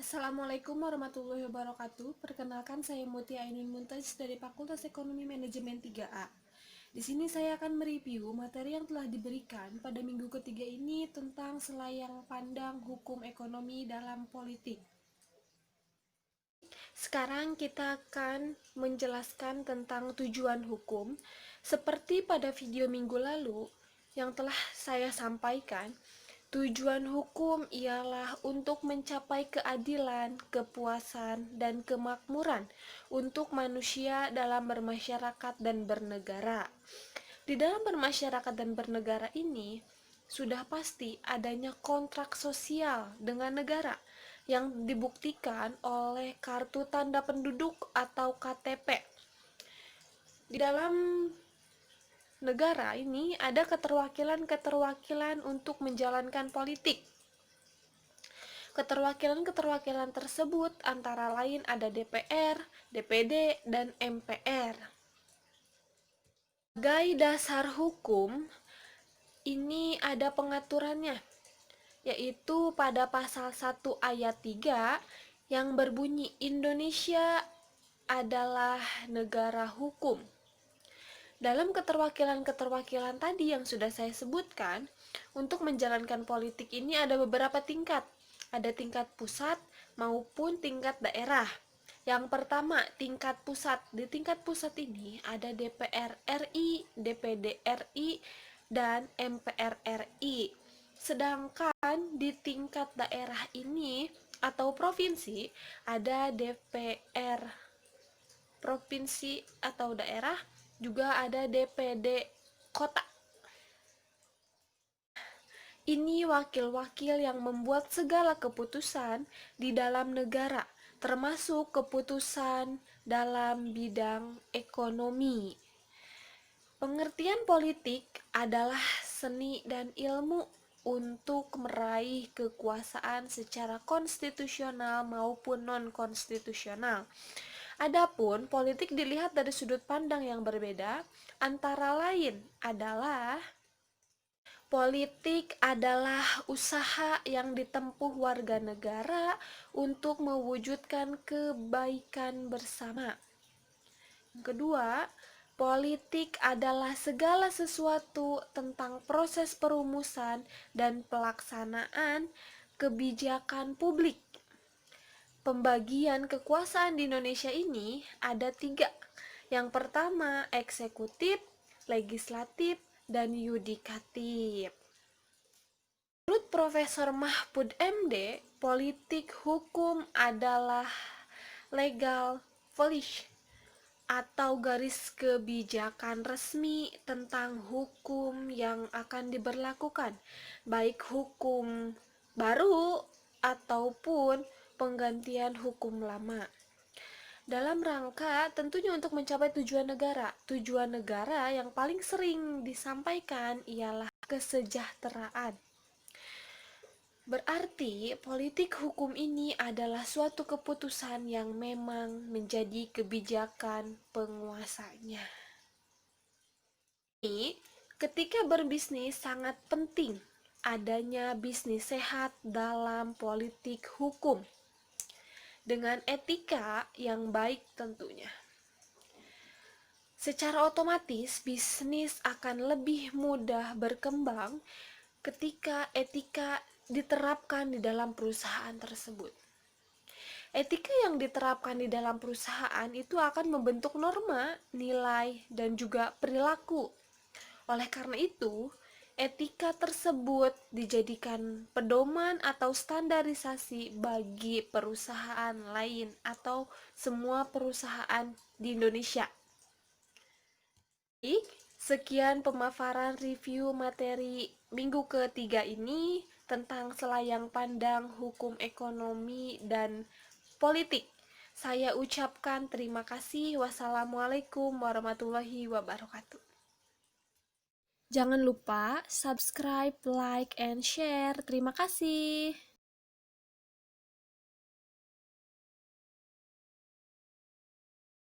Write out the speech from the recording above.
Assalamualaikum warahmatullahi wabarakatuh. Perkenalkan, saya Mutia Ainun Muntaj dari Fakultas Ekonomi Manajemen 3A. Di sini saya akan mereview materi yang telah diberikan pada minggu ketiga ini tentang selayang pandang hukum ekonomi dalam politik. Sekarang kita akan menjelaskan tentang tujuan hukum. Seperti pada video minggu lalu yang telah saya sampaikan, tujuan hukum ialah untuk mencapai keadilan, kepuasan, dan kemakmuran untuk manusia dalam bermasyarakat dan bernegara. Di dalam bermasyarakat dan bernegara ini, sudah pasti adanya kontrak sosial dengan negara yang dibuktikan oleh kartu tanda penduduk atau KTP. Di dalam negara ini ada keterwakilan-keterwakilan untuk menjalankan politik. Keterwakilan-keterwakilan tersebut antara lain ada DPR, DPD, dan MPR. Sebagai dasar hukum, ini ada pengaturannya, yaitu pada pasal 1 ayat 3 yang berbunyi Indonesia adalah negara hukum. Dalam keterwakilan-keterwakilan tadi yang sudah saya sebutkan, untuk menjalankan politik ini ada beberapa tingkat. Ada tingkat pusat maupun tingkat daerah. Yang pertama, tingkat pusat. Di tingkat pusat ini ada DPR RI, DPD RI, dan MPR RI. Sedangkan di tingkat daerah ini atau provinsi ada DPR provinsi atau daerah, juga ada DPD kota. Ini wakil-wakil yang membuat segala keputusan di dalam negara, termasuk keputusan dalam bidang ekonomi. Pengertian politik adalah seni dan ilmu untuk meraih kekuasaan secara konstitusional maupun non-konstitusional. Adapun politik dilihat dari sudut pandang yang berbeda, antara lain adalah politik adalah usaha yang ditempuh warga negara untuk mewujudkan kebaikan bersama. Yang kedua, politik adalah segala sesuatu tentang proses perumusan dan pelaksanaan kebijakan publik. Pembagian kekuasaan di Indonesia ini ada 3. Yang pertama, eksekutif, legislatif, dan yudikatif. Menurut Profesor Mahfud MD, politik hukum adalah legal policy atau garis kebijakan resmi tentang hukum yang akan diberlakukan, baik hukum baru ataupun penggantian hukum lama. Dalam rangka tentunya untuk mencapai tujuan negara. Tujuan negara yang paling sering disampaikan ialah kesejahteraan. Berarti politik hukum ini adalah suatu keputusan yang memang menjadi kebijakan penguasanya. Ini ketika berbisnis sangat penting adanya bisnis sehat dalam politik hukum dengan etika yang baik tentunya. Secara otomatis bisnis akan lebih mudah berkembang ketika etika diterapkan di dalam perusahaan tersebut. Etika yang diterapkan di dalam perusahaan itu akan membentuk norma, nilai, dan juga perilaku. Oleh karena itu, etika tersebut dijadikan pedoman atau standarisasi bagi perusahaan lain atau semua perusahaan di Indonesia. Baik, sekian pemaparan review materi minggu ketiga ini tentang selayang pandang hukum ekonomi dan politik. Saya ucapkan terima kasih. Wassalamualaikum warahmatullahi wabarakatuh. Jangan lupa subscribe, like, and share. Terima kasih.